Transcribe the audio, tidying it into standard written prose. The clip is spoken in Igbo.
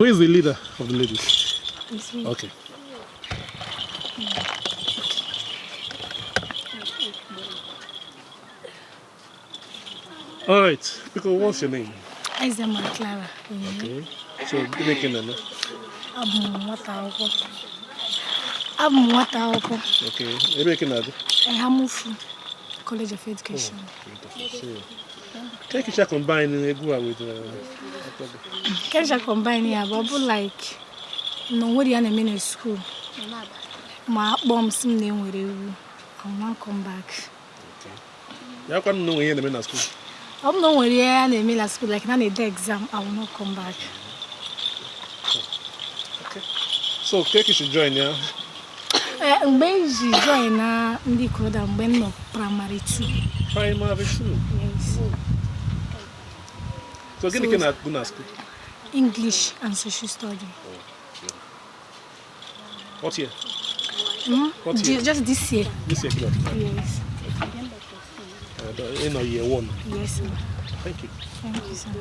Who is the leader of the ladies? It's me. Okay. All right. Because what's your name? Aizema Clara. Okay. So, making a I'm what okay. Making a Hamufu College of Education. Take a combine Egua with Can combine here, but like no what you in school. My bombs name with you. I'll not come back. Okay. You can't know when you're in school. I'm not where I am in school, like I need the exam, I will not come back. Okay. So, Keki should join, yeah? When she join the Koda, when no primary 2. Primary 2? Yes. So, can you go to school? English and social study. What year? What year? Just this year. This year, yes. In year 1. Yes, sir. Thank you. Thank you, sir.